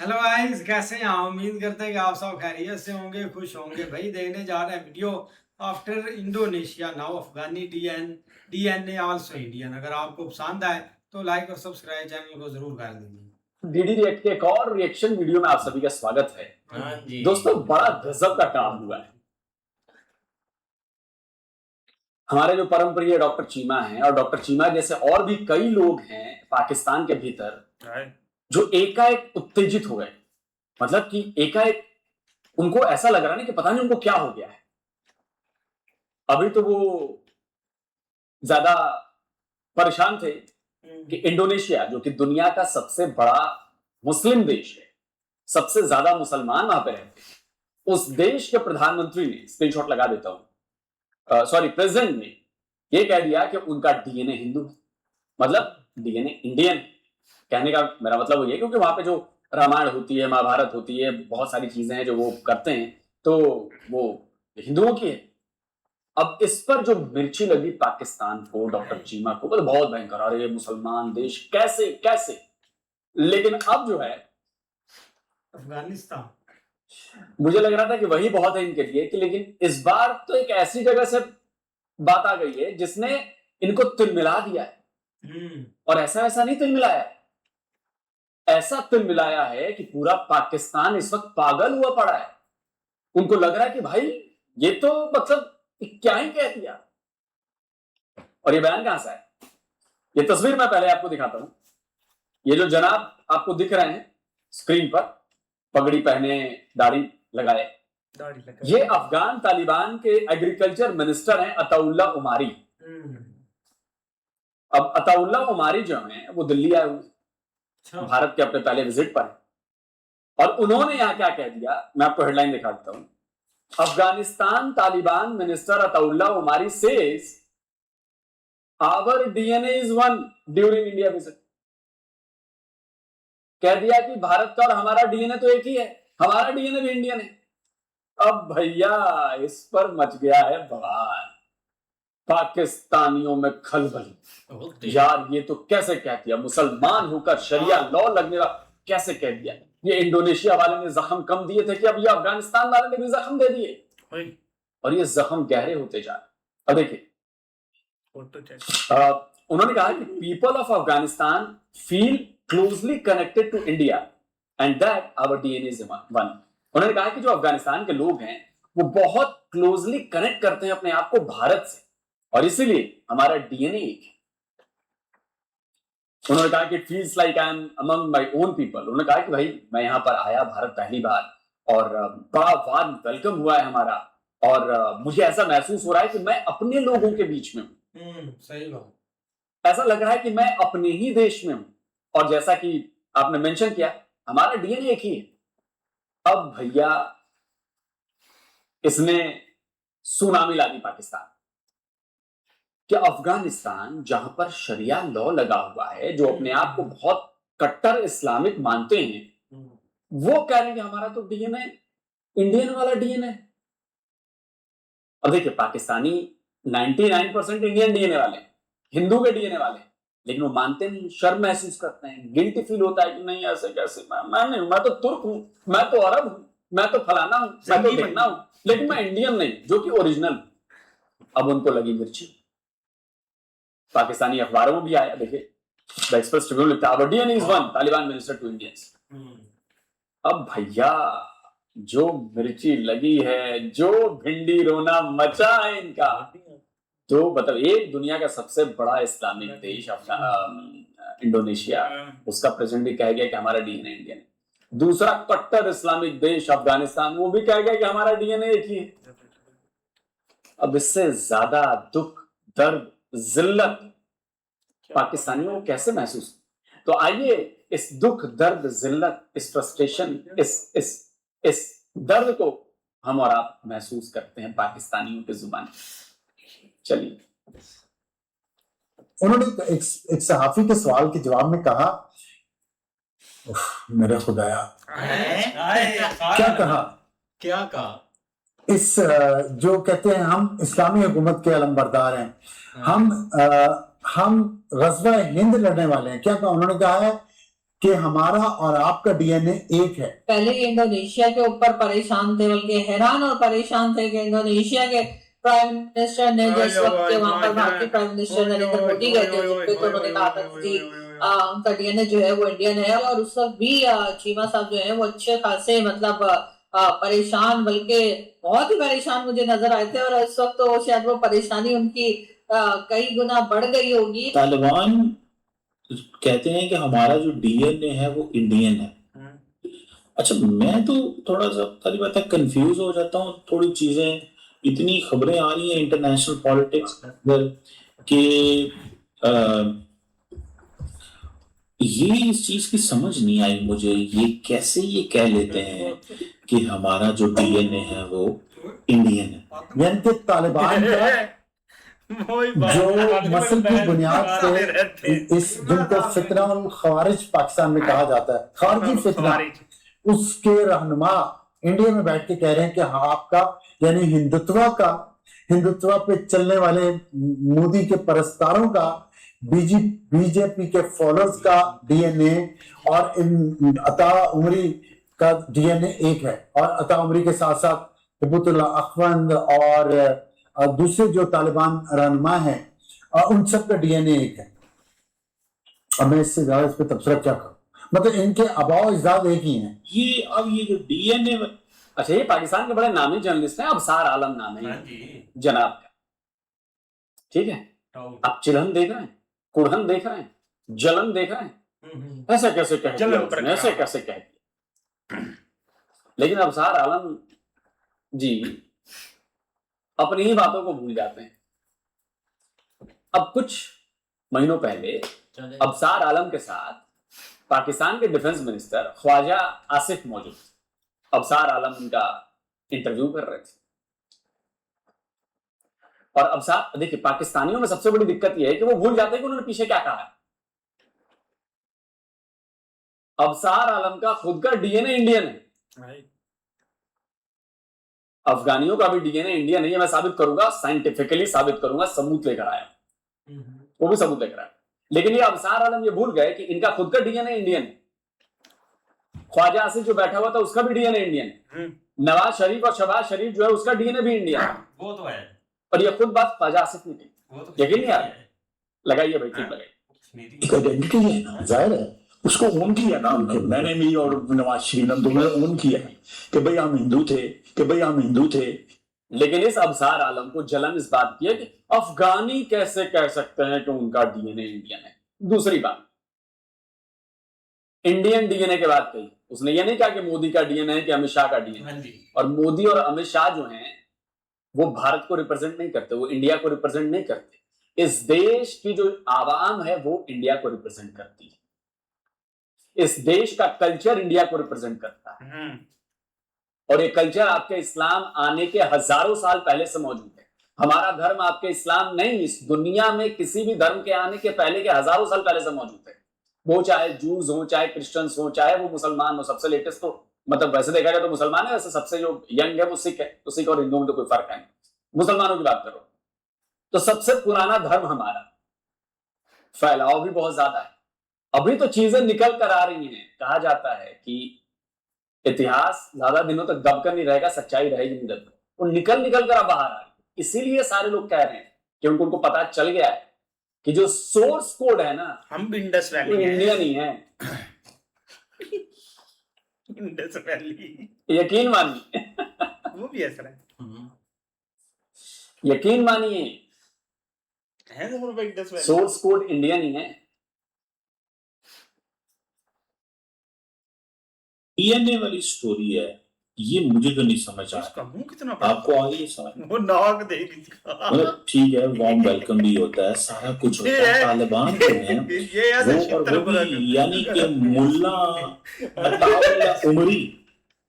Hello guys, कैसे हैं आप? उम्मीद करते हैं कि आप सब खैरियत से होंगे, खुश होंगे। भाई देखने जा रहे हैं वीडियो आफ्टर इंडोनेशिया नाउ अफगानी डीएनए आल्सो इंडियन। अगर आपको पसंद आए तो लाइक और सब्सक्राइब चैनल को जरूर कर दीजिए। डीडी रिएक्ट के एक और रिएक्शन वीडियो में आप सभी का स्वागत है। हाँ जी दोस्तों, बड़ा गजब का काम हुआ है। हमारे जो परम प्रिय डॉक्टर चीमा हैं और डॉक्टर चीमा जैसे और भी कई लोग हैं पाकिस्तान के भीतर जो एकाएक उत्तेजित हो गए। मतलब कि एकाएक उनको ऐसा लग रहा है कि पता नहीं उनको क्या हो गया है। अभी तो वो ज्यादा परेशान थे कि इंडोनेशिया जो कि दुनिया का सबसे बड़ा मुस्लिम देश है, सबसे ज्यादा मुसलमान वहां पे रहते हैं, उस देश के प्रधानमंत्री ने, स्क्रीनशॉट लगा देता हूं, सॉरी प्रेसिडेंट ने ये कह दिया कि उनका डीएनए हिंदू है, मतलब डीएनए इंडियन। कहने का मेरा मतलब ये है क्योंकि वहां पे जो रामायण होती है, महाभारत होती है, बहुत सारी चीजें हैं जो वो करते हैं, तो वो हिंदुओं की है। अब इस पर जो मिर्ची लगी पाकिस्तान को, डॉक्टर चीमा को, तो बहुत भयंकर, अरे मुसलमान देश कैसे कैसे। लेकिन अब जो है अफगानिस्तान, मुझे लग रहा था कि वही बहुत है इनके लिए, कि लेकिन इस बार तो एक ऐसी जगह से बात आ गई है जिसने इनको तिल मिला दिया है। और ऐसा ऐसा नहीं तिल मिलाया है, ऐसा तिल मिलाया है कि पूरा पाकिस्तान इस वक्त पागल हुआ पड़ा है। उनको लग रहा है कि भाई ये तो मतलब क्या ही कह दिया। और ये बयान कहां से है? ये तस्वीर मैं पहले आपको दिखाता हूं। ये जो जनाब आपको दिख रहे हैं स्क्रीन पर, पगड़ी पहने, दाढ़ी लगाए, ये अफगान तालिबान के एग्रीकल्चर मिनिस्टर हैं अताउल्ला उमारी। अब अताउल्ला उमारी जो हैं वो दिल्ली आए हुए, भारत के अपने पहले विजिट पर है। और उन्होंने यहां क्या कह दिया, मैं आपको हेडलाइन दिखा देता हूं। Afghanistan Taliban minister Ataullah Umari says our DNA is one during India visit. कह दिया कि भारत का और हमारा डीएनए तो एक ही है, हमारा डीएनए भी इंडियन है। अब भैया इस पर मच गया है बवाल, पाकिस्तानियों में खलबली। यार ये तो कैसे कह दिया, मुसलमान होकर शरिया लॉ लगने वाला कैसे कह दिया। ये इंडोनेशिया वाले ने जख्म कम दिए थे कि अब ये अफगानिस्तान वाले ने भी जख्म दे दिए, और ये जख्म गहरे होते जा रहे। अब देखिए उन्होंने कहा कि people of Afghanistan feel closely connected to India and that our DNA is one. उन्होंने कहा कि जो अफगानिस्तान के लोग हैं वो बहुत क्लोजली कनेक्ट करते हैं अपने आप को भारत से, और इसीलिए हमारा डीएनए एक है। उन्होंने कहा कि feels like I am among my own people. उन्होंने कहा कि भाई मैं यहां पर आया भारत पहली बार, और बड़ा वार्म वेलकम हुआ है हमारा, और मुझे ऐसा महसूस हो रहा है कि मैं अपने लोगों के बीच में हूं। सही बात। ऐसा लग रहा है कि मैं अपने ही देश में हूं। और जैसा कि आपने मेंशन किया, हमारा डीएनए एक ही है। अब भैया इसने सुनामी ला दी पाकिस्तान कि अफगानिस्तान जहां पर शरिया लॉ लगा हुआ है, जो अपने आप को बहुत कट्टर इस्लामिक मानते हैं, वो कह रहे हैं कि हमारा तो डीएनए इंडियन वाला डीएनए। अब देखिए पाकिस्तानी 99% इंडियन डीएनए वाले, हिंदू के डीएनए वाले, लेकिन वो मानते नहीं, शर्म महसूस करते हैं, गिल्टी फील होता है कि नहीं ऐसे कैसे, मैं नहीं, मैं तो तुर्क हूं, मैं तो अरब हूं, मैं तो फलाना हूं, मैं तो ढिकना हूं, लेकिन मैं इंडियन नहीं, जो कि ओरिजिनल। अब उनको लगी मिर्ची। पाकिस्तानी अखबारों में भी आया, देखिए द एक्सप्रेस ट्रिब्यून लिखता है, our DNA is one, Taliban minister to Indians. अब भैया जो मिर्ची लगी है, जो भिंडी रोना मचा है इनका, तो मतलब एक दुनिया का सबसे बड़ा इस्लामिक देश इंडोनेशिया, उसका प्रेसिडेंट भी कह गया कि हमारा डीएनए इंडियन है। दूसरा कट्टर इस्लामिक देश अफगानिस्तान, वो भी कह गया कि हमारा डीएनए एक ही है। अब इससे ज्यादा दुख, दर्द, जिल्लत पाकिस्तानियों को कैसे महसूस। तो आइए इस दुख, दर्द, जिल्लत, इस फ्रस्ट्रेशन, इस दर्द को हम और आप महसूस करते हैं पाकिस्तानियों की जुबान। चलिए। उन्होंने एक सहाफी के सवाल के जवाब में कहा, मेरे खुदाया क्या कहा? इस जो कहते हैं हम इस्लामी हुकूमत के अलमबरदार हैं, हम गज़वा हिंद लड़ने वाले हैं, क्या कहा? उन्होंने कहा है कि हमारा और आपका डीएनए एक है। पहले ये इंडोनेशिया के ऊपर परेशान थे, बल्कि हैरान और परेशान थे कि इंडोनेशिया के प्राइम मिनिस्टर ने जिस वक्त के वहां पर भारतीय प्राइम मिनिस्टर नरेंद्र मोदी गए थे जिस पे तो उन्होंने कहा था कि उनका डीएनए जो है वो इंडियन है, और उस वक्त भी चीमा साहब जो है वो अच्छे खासे मतलब परेशान, बल्कि बहुत ही परेशान मुझे नजर आए थे, और इस वक्त तो शायद वो परेशानी उनकी कई गुना बढ़ गई होगी। तालिबान कहते हैं कि हमारा जो डीएनए है वो इंडियन है। अच्छा, मैं तो थोड़ा सा सारी बात है कंफ्यूज हो जाता हूँ, थोड़ी चीजें, इतनी खबरें आ रही हैं इंटरनेशनल पॉलिटिक्स कि ये इस चीज की समझ नहीं आई मुझे, ये कैसे ये कह लेते हैं कि हमारा जो डीएनए है वो इंडियन है। यानी कि तालिबान का जो मसल की बुनियाद से इस जिनको फितना उल खवारिज पाकिस्तान में कहा जाता है, खारजी फितना, उसके रहनुमा इंडिया में बैठ के कह रहे हैं कि हाँ आपका यानी हिंदुत्व पे चलने वाले मोदी के परस्तारों का, बीजेपी के फॉलोअर्स का डीएनए और इन अता उमरी का डीएनए एक है, और अता उमरी के साथ साथ हिब्बुतुल्लाह अखवंद और दूसरे जो तालिबान रहनुमा हैं उन सब का डीएनए एक है। अब मैं इससे ज्यादा इस पे तबसरा क्या करूं, मतलब इनके अबाव इजाद एक ही हैं। ये अब ये जो डीएनए, अच्छा, ये पाकिस्तान के बड़े नामी जर्नलिस्ट हैं, अबसार आलम नाम है जनाब का, ठीक है। आप चिल्हन देख रहे हैं, कुड़हन देख रहे हैं, जलन देख रहे हैं, ऐसे कैसे कह दिया, ऐसे कैसे कह दिया। लेकिन अबसार आलम जी अपनी ही बातों को भूल जाते हैं। अब कुछ महीनों पहले अबसार आलम के साथ पाकिस्तान के डिफेंस मिनिस्टर ख्वाजा आसिफ मौजूद थे। अबसार आलम उनका इंटरव्यू कर रहे थे, और अबसार, देखिए पाकिस्तानियों में सबसे बड़ी दिक्कत यह है कि वो भूल जाते हैं कि उन्होंने पीछे क्या कहा है। अबसार आलम का खुद का डीएनए इंडियन है, अफगानियों का भी डीएनए इंडियन है, मैं साबित करूंगा, साइंटिफिकली साबित करूंगा, सबूत लेकर आया, वो भी सबूत लेकर आया। लेकिन ये अबसार आलम ये भूल गए कि इनका खुद का डीएनए इंडियन है। ख्वाजा आसिफ जो बैठा हुआ था उसका भी डीएनए इंडियन है, नवाज शरीफ और शहबाज शरीफ जो है उसका डीएनए भी इंडियन है, वो तो है। और ये खुद बात ख्वाजा आसिफ ने की, यकीन नहीं आ रहा, लगाइए भाई, ठीक लगाइए। एक आइडेंटिटी है ना, जाहिर है उसको ओन किया ना, मैंने भी और नवाज शरीफ ने दोनों ओन किया कि भाई हम हिंदू थे, कि भाई हम हिंदू थे। लेकिन इस अबसार आलम को जलन इस बात की है कि अफगानी कैसे कह सकते हैं कि उनका डीएनए इंडियन है। दूसरी बात, इंडियन डीएनए के बात कही, उसने ये नहीं कहा कि मोदी का डीएनए है कि अमित शाह का डीएनए। और मोदी और अमित शाह जो हैं वो भारत को रिप्रेजेंट नहीं करते, वो इंडिया को रिप्रेजेंट नहीं करते। इस देश की जो आवाम है वो इंडिया को रिप्रेजेंट करती है, इस देश का कल्चर इंडिया को रिप्रेजेंट करता है, और ये कल्चर आपके इस्लाम आने के हजारों साल पहले से मौजूद है। हमारा धर्म आपके इस्लाम नहीं, इस दुनिया में किसी भी धर्म के आने के पहले के हजारों साल पहले से मौजूद है। वो चाहे जूस हो, चाहे क्रिश्चियंस हो, चाहे वो मुसलमान हो। सबसे लेटेस्ट तो मतलब वैसे देखा जाए तो मुसलमान है, वैसे सबसे जो यंग है वो सिख है, तो सिख और हिंदू में तो कोई फर्क है, मुसलमानों की बात करो तो सबसे पुराना धर्म हमारा, फैलाव भी बहुत ज्यादा है। अभी तो चीजें निकल कर आ रही हैं, कहा जाता है कि इतिहास ज्यादा दिनों तक दबकर नहीं रहेगा, सच्चाई रहेगी निकल कर, वो निकल कर अब बाहर आ रही है। इसीलिए सारे लोग कह रहे हैं कि उनको पता चल गया है कि जो सोर्स कोड है ना, हम भी इंडस वैली वो इंडिया नहीं है। इंडस वैली यकीन मानिए, वो भी ऐसा है, यकीन मानिए, है तो Indus valley. Source code India नहीं है। डीएनए वाली स्टोरी है, ये मुझे तो नहीं समझ आ उसका रहा, मुंह कितना बड़ा, आपको आ रही है समझ? वो नाक देख इसका, मतलब ठीक है, वार्म वेलकम भी होता है, सारा कुछ होता है। तालिबान जो है ये ऐसे वो, और वो भी यानी कि मुल्ला अताउल्लाह उमरी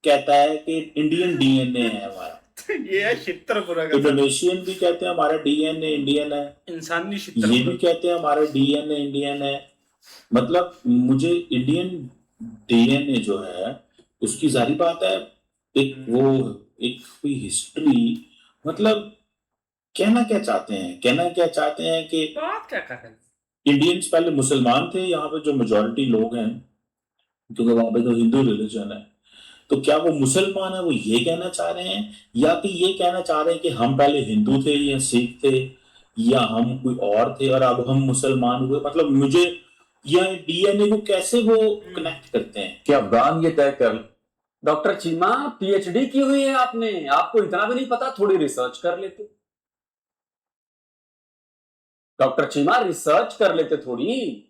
कहता है कि इंडियन डीएनए है हमारा, ये है छित्रपुरा का, इंडोनेशियन भी कहते हैं हमारा डीएनए इंडियन है, इंसानी ये छित्रपुरा। भी कहते हैं हमारा डीएनए इंडियन है। मतलब मुझे इंडियन डीएनए जो है उसकी जारी बात है, एक वो एक कोई हिस्ट्री, मतलब कहना क्या चाहते हैं कि बात क्या कर रहे हैं? इंडियंस पहले मुसलमान थे, यहाँ पे जो मेजॉरिटी लोग हैं क्योंकि वहां पे तो हिंदू रिलीजन है। तो क्या वो मुसलमान है, वो ये कहना चाह रहे हैं, या कि ये कहना चाह रहे हैं कि हम पहले हिंदू थे या सिख थे या हम कोई और थे और अब हम मुसलमान हुए? मतलब मुझे यह डीएनए को कैसे वो कनेक्ट करते हैं? कि अफगान ये तय कर। डॉक्टर चीमा पीएचडी की हुई है आपने, आपको इतना भी नहीं पता? थोड़ी रिसर्च कर लेते डॉक्टर चीमा, रिसर्च कर लेते थोड़ी।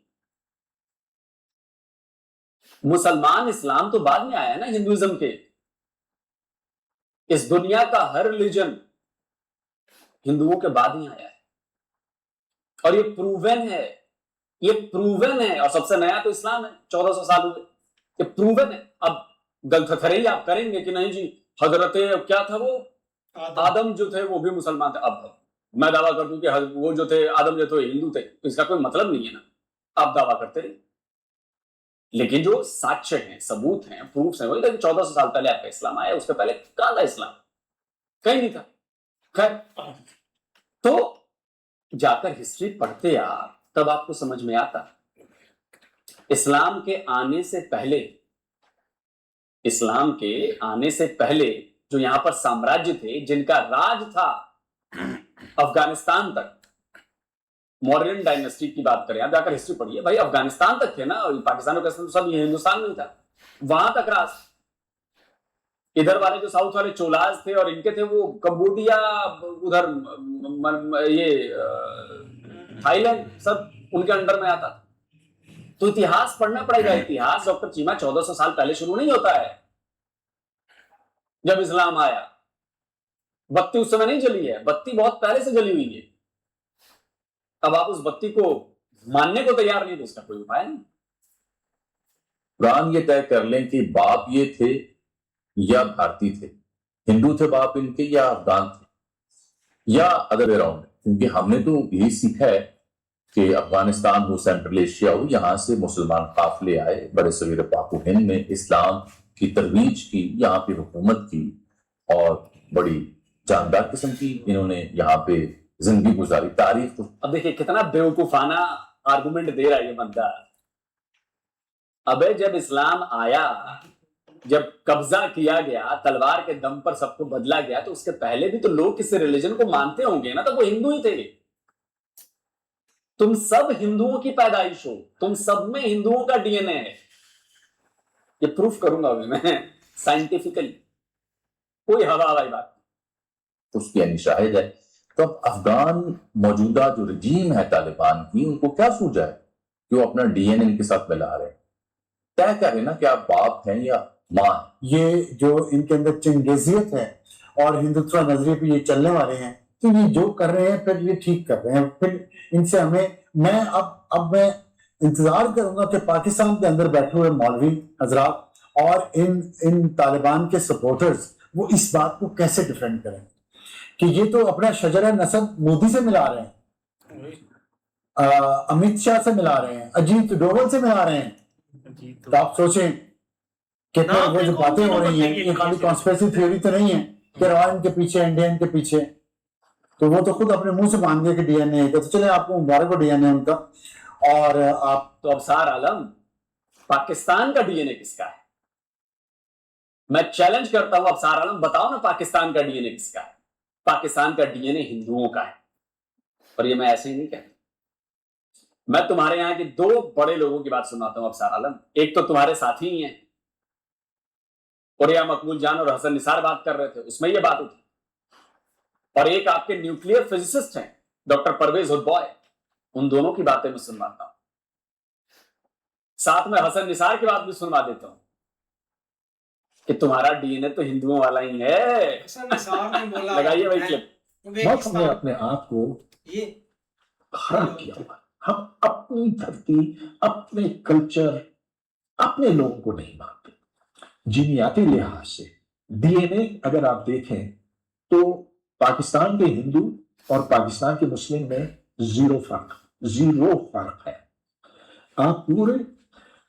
मुसलमान इस्लाम तो बाद में आया ना हिंदुइज्म के। इस दुनिया का हर रिलीजन हिंदुओं के बाद ही आया है, और ये प्रूवन है, ये प्रूवन है। और सबसे नया तो इस्लाम है, 1400 साल हुए, ये प्रूवन है। अब गलतफहमी आप करेंगे कि नहीं जी हजरत क्या था वो आदम जो थे वो भी मुसलमान थे। अब मैं दावा कर दूं कि वो जो थे आदम जो थे हिंदू थे, तो इसका कोई मतलब नहीं है ना, आप दावा करते रहे। लेकिन जो साक्ष्य हैं, सबूत हैं, प्रूफ हैं, वही 1400 साल पहले आपका इस्लाम आया, उसके पहले कहां था इस्लाम? कहीं नहीं था। खैर, तो जाकर हिस्ट्री पढ़ते आप, तब आपको समझ में आता इस्लाम के आने से पहले, इस्लाम के आने से पहले जो यहां पर साम्राज्य थे, जिनका राज था अफगानिस्तान तक, मौर्यन डायनेस्टी की बात करें, आप जाकर हिस्ट्री पढ़िए भाई, अफगानिस्तान तक थे ना, और पाकिस्तान और तो सब ये हिंदुस्तान में था, वहां तक राज। इधर वाले जो साउथ वाले चोलाज थे और इनके थे वो कंबोडिया, उधर ये थाईलैंड, सब उनके अंडर में आता था। तो इतिहास पढ़ना पड़ेगा। इतिहास डॉक्टर चीमा 1400 साल पहले शुरू नहीं होता है। जब इस्लाम आया, बत्ती उस समय नहीं जली है, बत्ती बहुत पहले से जली हुई है। अब आप उस बत्ती को मानने को तैयार नहीं, तो इसका कोई उपाय नहीं। कुरान ये तय कर लें कि बाप ये थे या भारतीय थे, हिंदू थे बाप इनके या अफगान थे या अदर वे राउंड। क्योंकि हमने तो यही सीखा है कि अफगानिस्तान हो, सेंट्रल एशिया हो, यहाँ से मुसलमान काफिले आए, बड़े सगीर पाक हिंद में इस्लाम की तरवीज की, यहाँ पे हुकूमत की, और बड़ी जानदार किस्म की इन्होंने यहाँ पे जिंदगी गुजारी। तारीख तो अब देखिए कितना बेवकूफाना आर्गुमेंट दे रहा है ये बंदा। अबे जब इस्लाम आया, जब कब्जा किया गया, तलवार के दम पर सबको बदला गया, तो उसके पहले भी तो लोग किसी रिलीजन को मानते होंगे ना, तो वो हिंदू ही थे। तुम सब हिंदुओं की पैदाइश हो, तुम सब में हिंदुओं का डीएनए है। ये प्रूफ करूंगा अभी मैं साइंटिफिकली, कोई हवा वाली बात उसकी यानी शाहिद है। तो अब अफगान मौजूदा जो रजीम है तालिबान की, उनको क्या सूझा है कि वो अपना डीएनए इनके साथ मिला रहे हैं? तय करें ना कि आप बाप हैं या मां। ये जो इनके अंदर चंगेजियत है और हिंदुत्व नजरिए पे ये चलने वाले हैं, तो ये जो कर रहे हैं फिर ये ठीक कर रहे हैं। फिर इनसे हमें, मैं अब मैं इंतजार करूंगा कि पाकिस्तान के अंदर बैठे हुए मौलवी हजरात और इन तालिबान के सपोर्टर्स वो इस बात को कैसे डिफेंड करें कि ये तो अपना शजरा नसब मोदी से मिला रहे हैं, अमित शाह से मिला रहे हैं, अजीत डोवल से मिला रहे हैं। तो आप सोचें कि वो जो बातें हो रही हैं, ये खाली कॉन्स्पिरेसी थ्योरी तो नहीं है कि रवान के पीछे, इंडियन के पीछे, तो वो तो खुद अपने मुंह से मान गए कि डीएनए है। तो चले आपको मुबारक हो डीएनए उनका। और आप तो अफसार आलम, पाकिस्तान का डीएनए किसका है? मैं चैलेंज करता हूं अफसार आलम, बताओ ना पाकिस्तान का डीएनए किसका है? पाकिस्तान का डीएनए हिंदुओं का है। और ये मैं ऐसे ही नहीं कहता, मैं तुम्हारे यहां के दो बड़े लोगों की बात सुनाता हूं अफसार आलम। एक तो तुम्हारे साथी ही हैं, उरिया मकबूल जान और हसन निसार बात कर रहे थे, उसमें ये बात उठी। और एक आपके न्यूक्लियर फिजिसिस्ट हैं डॉक्टर परवेज हुड्डबॉय, उन दोनों की बातें मैं सुनवाता हूं। साथ में हसन निसार की बात भी सुनवा देता हूं कि तुम्हारा डीएनए तो हिंदुओं वाला ही है। हसन निसार ने बोला लगाइए भाई क्लिप। बहुत हमने अपने आप को ये खराब किया हुआ। हम अपनी धरती, अपने कल्चर, अपने लोगों को नहीं मानते। जीनियाती लिहाज से डीएनए अगर आप देखें तो पाकिस्तान के हिंदू और पाकिस्तान के मुस्लिम में जीरो फर्क है। आप पूरे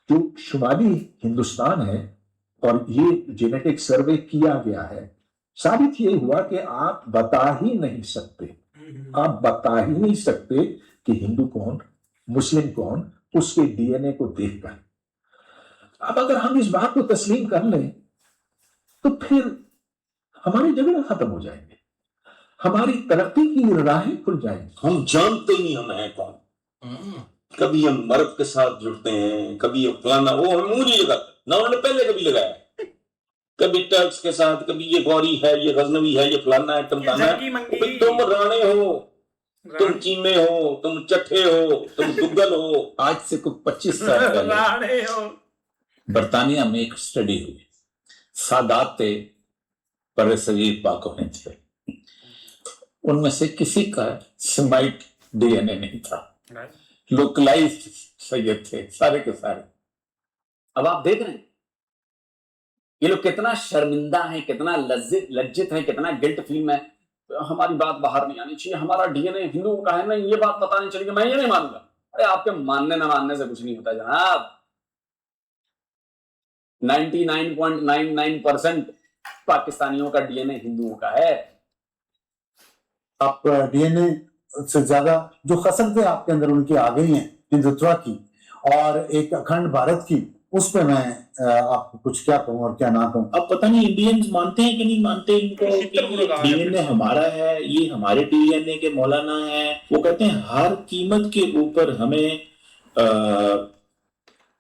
जो शुमाली हिंदुस्तान है, और ये जेनेटिक सर्वे किया गया है, साबित ये हुआ कि आप बता ही नहीं सकते कि हिंदू कौन, मुस्लिम कौन, उसके डीएनए को देखकर। अब अगर हम इस बात को तस्लीम कर लें तो फिर हमारे झगड़े खत्म हो जाएंगे, हमारी तरक्की की राहें खुल जाएंगी। हम जानते ही हम हैं कौन। कभी हम मर्द के साथ जुड़ते हैं, कभी फलाना, वो हम मुंह नहीं लगाते ना, उन्होंने पहले कभी लगाया, कभी टर्क्स के साथ, कभी ये गौरी है, ये गजनवी है, ये फलाना है, टमटाना है। तुम राणे हो, तुम चीमे हो, तुम चट्ठे हो, तुम दुग्गल हो। आज से कुछ 25 साल पहले राणे हो। बर्तानिया में एक स्टडी हुई, सादात थे, बरसगीर पाकों में थे, उनमें से किसी का सेमाइट डीएनए नहीं था, लोकलाइज्ड सैयद थे सारे के सारे। अब आप देख रहे हैं ये लोग कितना शर्मिंदा है, कितना लज्जित है, कितना गिल्ट फील में, हमारी बात बाहर नहीं आनी चाहिए, हमारा डीएनए हिंदुओं का है, नहीं ये बात पता नहीं चलेगी, मैं ये नहीं मानूंगा। अरे आपके मानने ना मानने से कुछ नहीं होता जनाब। 99.99% पाकिस्तानियों का डीएनए हिंदुओं का है। आप डीएनए से ज्यादा जो खसलतें आपके अंदर उनकी आ गई हैं हिंदुत्व की और एक अखंड भारत की, उस पे मैं आपको कुछ क्या कहूँ और क्या ना कहूँ। अब पता नहीं इंडियंस मानते हैं कि नहीं मानते इनको कि डीएनए हमारा है, ये हमारे डीएनए के मौलाना है। वो कहते हैं हर कीमत के ऊपर हमें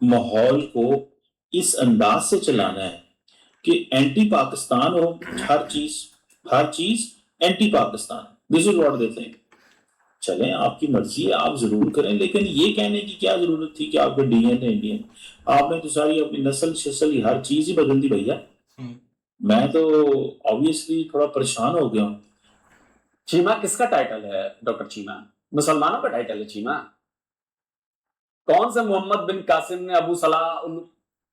माहौल को इस अंदाज से चलाना है कि एंटी पाकिस्तान हो, हर चीज anti Pakistan. This is what they think. चलें, आपकी मर्जी है, आप जरूर करें, लेकिन ये कहने की क्या जरूरत थी कि आपका डीएनए इंडियन। आपने तो सारी अपनी नस्ल शसल हर चीज ही बदल दी भैया। मैं तो ऑब्वियसली थोड़ा परेशान हो गया हूँ। चीमा किसका टाइटल है डॉक्टर चीमा? मुसलमानों का टाइटल है चीमा। कौन से मोहम्मद बिन कासिम ने, अबू सलाह उल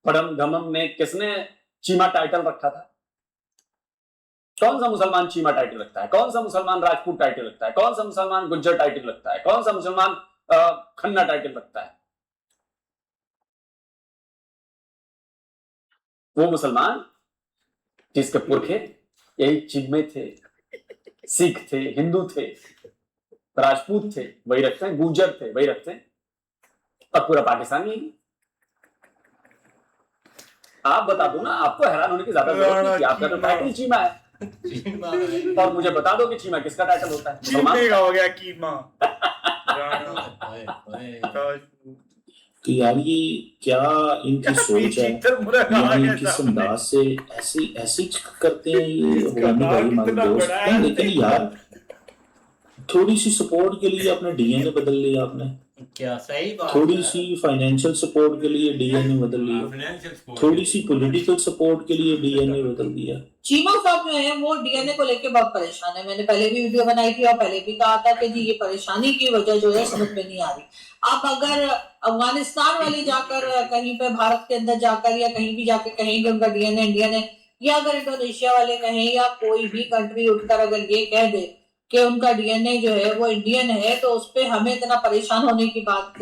फड़म धमम ने, किसने चीमा टाइटल रखा था? कौन सा मुसलमान चीमा टाइटल रखता है? कौन सा मुसलमान राजपूत टाइटल रखता है? कौन सा मुसलमान गुज्जर टाइटल रखता है? कौन सा मुसलमान खन्ना टाइटल रखता है? वो मुसलमान जिसके पुरखे यही चिम्मे थे, सिख थे, हिंदू थे, राजपूत थे, वही रखते हैं, गुज्जर थे वही रखते हैं, और पूरा पाकिस्तान यही। आप बता दो ना, आपको हैरान होने की ज्यादा जरूरत नहीं, आपका तो टाइटल चीमा है। और मुझे बता दो कि चीमा किसका टाइटल होता है? चीमे का हो गया कीमा। कि यार ये क्या इनकी सोच है, यानी किस अंदाज से ऐसी करते हैं ये अफगानी भाई हमारे दोस्त हैं। लेकिन यार थोड़ी सी सपोर्ट के लिए अपने डीएनए बदल लिया आपने, क्या सही बात, थोड़ी सी फाइनेंशियल सपोर्ट के लिए डीएनए बदल लिया, थोड़ी सी पॉलिटिकल सपोर्ट के लिए डीएनए बदल दिया। चीमा साहब जो है वो डीएनए को लेके बहुत परेशान है। मैंने पहले भी वीडियो बनाई थी और पहले भी कहा था कि जी ये परेशानी की वजह जो है समझ में नहीं आ रही। आप अगर अफगानिस्तान वाले जाकर कहीं पे भारत के अंदर जाकर या कहीं भी जाकर कहेंगे उनका डीएनए इंडियन है, या अगर इंडोनेशिया वाले कहें या कोई भी कंट्री उठकर अगर ये कह दे कि उनका डीएनए जो है वो इंडियन है, तो उस पर हमें इतना परेशान होने की बात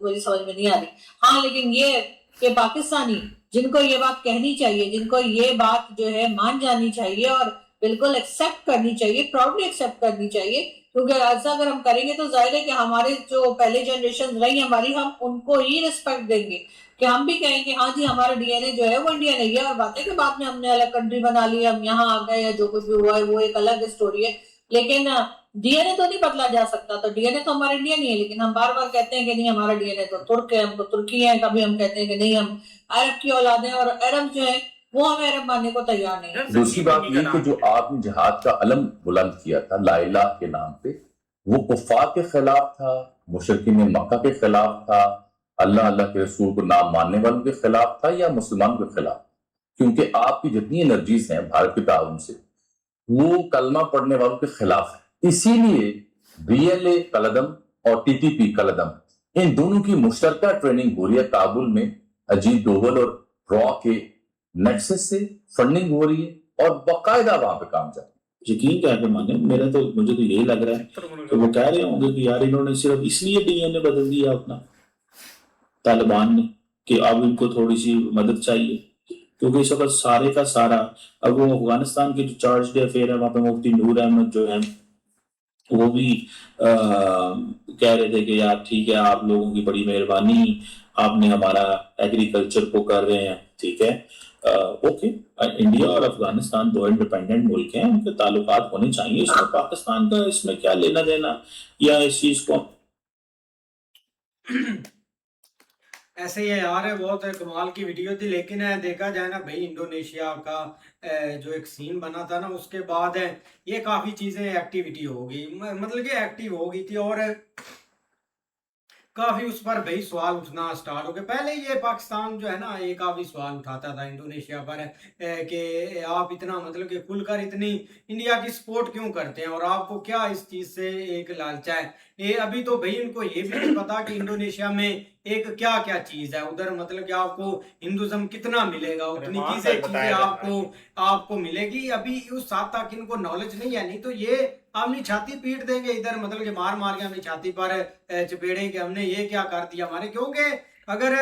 मुझे समझ में नहीं आ रही। हाँ, लेकिन ये कि पाकिस्तानी जिनको ये बात कहनी चाहिए, जिनको ये बात जो है मान जानी चाहिए और बिल्कुल एक्सेप्ट करनी चाहिए, प्राउडली एक्सेप्ट करनी चाहिए, क्योंकि ऐसा अगर हम करेंगे तो जाहिर है कि हमारे जो पहले जनरेशन रही हमारी, हम उनको ही रिस्पेक्ट देंगे कि हम भी कहेंगे हाँ जी हमारा डीएनए जो है वो इंडियन है। ये और बात है कि बाद में हमने अलग कंट्री बना ली, हम यहाँ आ गए या जो कुछ भी हुआ है वो एक अलग स्टोरी है, लेकिन डीएनए तो नहीं बदला जा सकता। तो डीएनए तो हमारा इंडियन ही है, लेकिन हम बार बार कहते हैं कि नहीं हमारा डीएनए तो तुर्क है, हम तो तुर्की है। कभी हम कहते हैं कि नहीं हम अरब की औलाद हैं, और अरब जो है वो हमें अरब मानने को तैयार नहीं है। दूसरी बात ये कि जो आपने जिहाद का अलम बुलंद किया था ला इलाहा के नाम पे, वो कुफ्फार के खिलाफ था, मुशरिकीन मक्का के खिलाफ था, अल्लाह अल्लाह के रसूल को ना मानने वालों के खिलाफ था, या मुसलमानों के खिलाफ? क्योंकि आपकी जितनी एनर्जीज हैं भारत के ताउन से वो कलमा पढ़ने वालों के खिलाफ है। इसीलिए बीएलए कलदम और टीटीपी कलदम इन दोनों की मुश्तरका ट्रेनिंग हो रही है काबुल में। अजीत डोवल और रॉ के नेक्सस से फंडिंग हो रही है और बाकायदा वहां पे काम जारी। यकीन क्या के माने, मुझे तो यही लग रहा है कि वो कह रहे होंगे कि यार इन्होंने सिर्फ इसलिए डीएनए बदल दिया अपना, तालिबान ने, कि अब इनको थोड़ी सी मदद चाहिए, क्योंकि इस वक्त सारे का सारा अब वो अफगानिस्तान के जो चार्ज अफेयर है वहां पे मुफ्ती नूर अहमद जो है वो भी कह रहे थे कि यार ठीक है आप लोगों की बड़ी मेहरबानी, आपने हमारा एग्रीकल्चर को कर रहे हैं, ठीक है, ओके, इंडिया और अफगानिस्तान दो इंडिपेंडेंट मुल्क हैं, उनके ताल्लुकात होने चाहिए, इसमें पाकिस्तान का इसमें क्या लेना देना, या इस चीज को ऐसे ही है यार, बहुत कमाल की वीडियो थी। लेकिन देखा जाए ना भाई, इंडोनेशिया का जो एक सीन बना था ना, उसके बाद ये काफ़ी चीज़ें एक्टिविटी हो गई, मतलब कि एक्टिव हो गई थी, और काफ़ी उस पर भाई सवाल उठना स्टार्ट हो गए। पहले ये पाकिस्तान जो है ना, ये काफ़ी सवाल उठाता था इंडोनेशिया पर कि आप इतना मतलब कि खुलकर इतनी इंडिया की सपोर्ट क्यों करते हैं, और आपको क्या इस चीज़ से एक लालच है। ये अभी तो भाई इनको ये भी नहीं पता कि इंडोनेशिया में एक क्या क्या चीज़ है उधर, मतलब कि आपको हिंदुज्म कितना मिलेगा, उतनी चीज़ें आपको मिलेगी। अभी उस साथ तक इनको नॉलेज नहीं है, नहीं तो ये अपनी छाती पीट देंगे इधर, मतलब कि मार मार के अपनी छाती पर चपेड़ेंगे हमने ये क्या कर दिया हमारे। क्योंकि अगर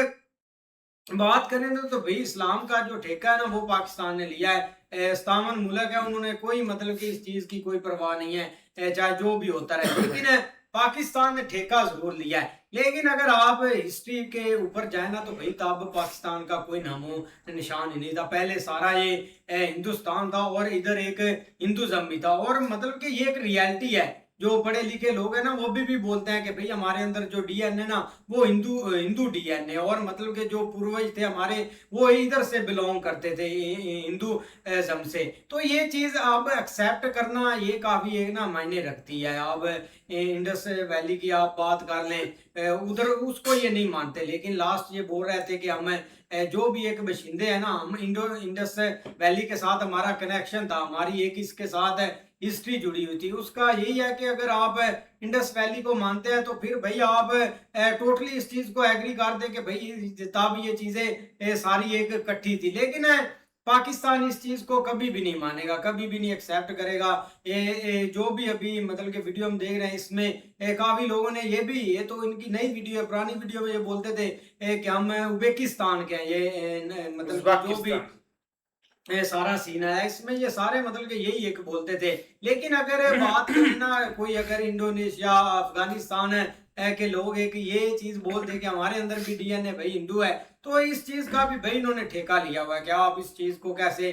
बात करें तो भाई इस्लाम का जो ठेका है ना, वो पाकिस्तान ने लिया है। 57 मुल्क है, उन्होंने कोई मतलब कि इस चीज़ की कोई परवाह नहीं है, चाहे जो भी होता रहे। लेकिन पाकिस्तान ने ठेका जरूर लिया है। लेकिन अगर आप हिस्ट्री के ऊपर जाए ना, तो भाई तब पाकिस्तान का कोई नामो निशान ही नहीं था। पहले सारा ये हिंदुस्तान था, और इधर एक हिंदुज्म भी था। और मतलब कि ये एक रियलिटी है, जो पढ़े लिखे लोग हैं ना, वो भी बोलते हैं कि भाई हमारे अंदर जो डीएनए ना, वो हिंदू डीएनए, और मतलब कि जो पूर्वज थे हमारे, वो इधर से बिलोंग करते थे, हिंदूज़म से। तो ये चीज़ अब एक्सेप्ट करना ये काफ़ी एक ना मायने रखती है। अब इंडस वैली की आप बात कर लें, उधर उसको ये नहीं मानते, लेकिन लास्ट ये बोल रहे थे कि हम जो भी एक बशिंदे हैं ना, हम इंडस वैली के साथ हमारा कनेक्शन था, हमारी एक इसके साथ हिस्ट्री जुड़ी हुई थी। उसका यही है कि अगर आप इंडस वैली को मानते हैं, तो फिर भाई आप टोटली इस चीज़ को एग्री कर दें कि भाई तब ये चीज़ें सारी एक इकट्ठी थी। लेकिन पाकिस्तान इस चीज़ को कभी भी नहीं मानेगा, कभी भी नहीं एक्सेप्ट करेगा। जो भी अभी मतलब कि वीडियो हम देख रहे हैं, इसमें काफ़ी लोगों ने ये तो इनकी नई वीडियो है, पुरानी वीडियो में ये बोलते थे कि हम उज्बेकिस्तान के हैं, ये मतलब जो भी सारा सीन है इसमें, ये सारे मतलब कि यही एक बोलते थे। लेकिन अगर बात करें ना, कोई अगर इंडोनेशिया अफगानिस्तान के लोग एक ये चीज बोलते कि हमारे अंदर भी डीएनए भाई हिंदू है, तो इस चीज का भी भाई इन्होंने ठेका लिया हुआ है। क्या आप इस चीज को कैसे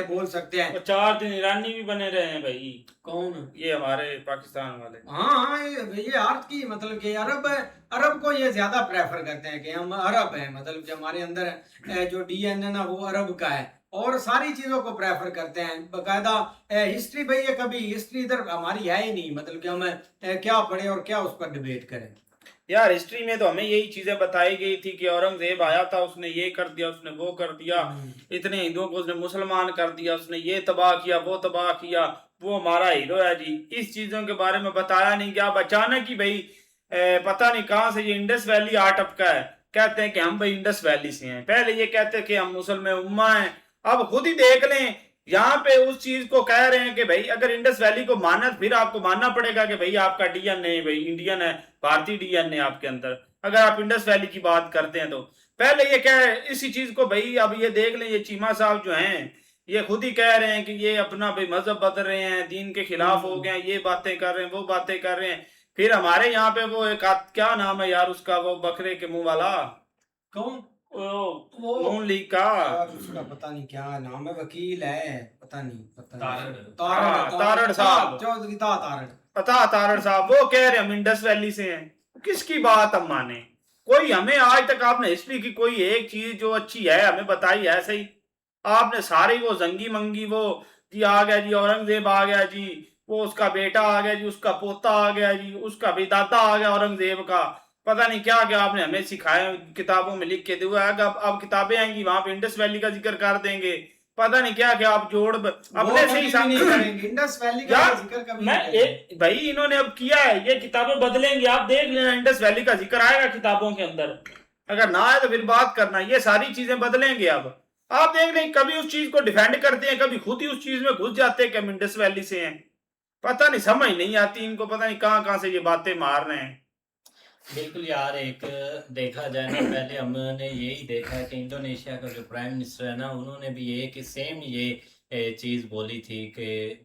बोल सकते हैं। 4 दिन ईरानी भी बने रहे हैं भाई। कौन? ये हमारे पाकिस्तान वाले। हाँ, ये अर्थ की मतलब कि अरब को ये ज्यादा प्रेफर करते हैं कि हम अरब हैं, मतलब कि हमारे अंदर जो डीएनए ना, वो अरब का है, और सारी चीजों को प्रेफर करते हैं बकायदा। हिस्ट्री भाई ये कभी हिस्ट्री इधर हमारी है ही नहीं, मतलब कि हम क्या पढ़े और क्या उस पर डिबेट करें। यार हिस्ट्री में तो हमें यही चीजें बताई गई थी कि औरंगजेब आया था, उसने ये कर दिया, उसने वो कर दिया, इतने हिंदुओं को उसने मुसलमान कर दिया, उसने ये तबाह किया, वो तबाह किया, वो हमारा हीरो है जी। इस चीजों के बारे में बताया नहीं गया। अब अचानक ही भाई पता नहीं कहाँ से ये इंडस वैली आ टपका है। कहते हैं कि हम भाई इंडस वैली से हैं, पहले ये कहते हैं कि हम मुसलमान उम्मा हैं। अब खुद ही देख लें, यहाँ पे उस चीज को कह रहे हैं कि भाई अगर इंडस वैली को माना, फिर आपको मानना पड़ेगा कि भाई आपका डीएनए भाई इंडियन है, भारतीय डीएनए आपके अंदर, अगर आप इंडस वैली की बात करते हैं तो। पहले ये कह इसी चीज को भाई, अब ये देख लें, ये चीमा साहब जो हैं, ये खुद ही कह रहे हैं कि ये अपना भाई मजहब बदल रहे हैं, दीन के खिलाफ हो गए हैं, ये बातें कर रहे हैं, वो बातें कर रहे हैं। फिर हमारे यहाँ पे वो एक क्या नाम है यार उसका, वो बकरे के मुंह वाला, कौन? वो नून लीग का, उसका पता नहीं क्या नाम है, वकील है, पता नहीं तारड़ साहब, चौधरी तारड़ साहब, वो कह रहे हम इंडस वैली से हैं। किसकी बात हम माने? कोई हमें आज तक आपने हिस्ट्री की कोई एक चीज जो अच्छी है हमें बताई है? सही आपने सारी वो जंगी मंगी, वो जी आ गया जी, औरंगजेब आ गया जी, वो उसका बेटा आ गया जी, उसका पोता आ गया जी, उसका भी दादा आ गया औरंगजेब का, पता नहीं क्या क्या आपने हमें सिखाया, किताबों में लिख के दिया। अब किताबें आएंगी वहां पे इंडस वैली का जिक्र कर देंगे, पता नहीं क्या क्या आप जोड़ अपने से ही नहीं करेंगे। इंडस वैली का जिक्र कभी नहीं भाई इन्होंने अब किया है, ये किताबें बदलेंगे, आप देख लेना, इंडस वैली का जिक्र आएगा किताबों के अंदर, अगर ना आए तो फिर बात करना। ये सारी चीजें बदलेंगे। अब आप देख लें, कभी उस चीज को डिफेंड करते हैं, कभी खुद ही उस चीज में घुस जाते हैं कि हम इंडस वैली से हैं। पता नहीं, समझ नहीं आती इनको, पता नहीं कहाँ से ये बातें मार रहे हैं। बिल्कुल यार, एक देखा जाए ना, पहले हमने यही देखा है कि इंडोनेशिया का जो प्राइम मिनिस्टर है ना, उन्होंने भी ये सेम चीज़ बोली थी कि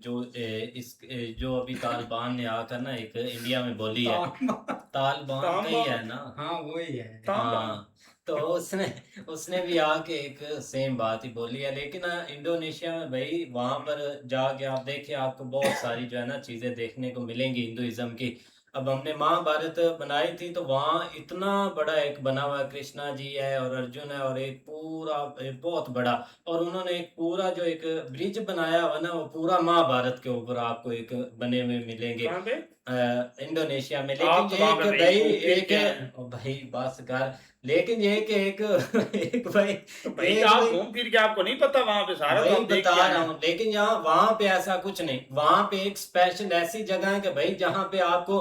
जो अभी तालिबान ने आकर ना एक इंडिया में बोली है, तालिबान का ही है ना, हाँ वही है। हाँ, तो उसने उसने भी आके एक सेम बात ही बोली है। लेकिन इंडोनेशिया में भाई वहां पर जाके आप देखिए, आपको बहुत सारी जो है ना चीजें देखने को मिलेंगी हिंदुइज्म की। अब हमने महाभारत बनाई थी तो वहाँ इतना बड़ा एक बना हुआ कृष्णा जी है और अर्जुन है और एक पूरा एक बहुत बड़ा, और उन्होंने एक पूरा जो एक ब्रिज बनाया हुआ ना वो पूरा महाभारत के ऊपर आपको एक बने हुए मिलेंगे कहाँ पे? इंडोनेशिया में। आप लेकिन तो वहाँ ये पे कि रही भाई हो, फिर एक क्या है? ओ भाई बस कर, लेकिन ये कि एक एक भाई तो भाई एक आप भाई घूम फिर के आपको नहीं पता वहां पे सारा तो वही आप देख बता के आए रहा हैं। हूँ। लेकिन यहाँ वहां पे ऐसा कुछ नहीं, वहां पे एक स्पेशल ऐसी जगह है कि भाई जहाँ पे आपको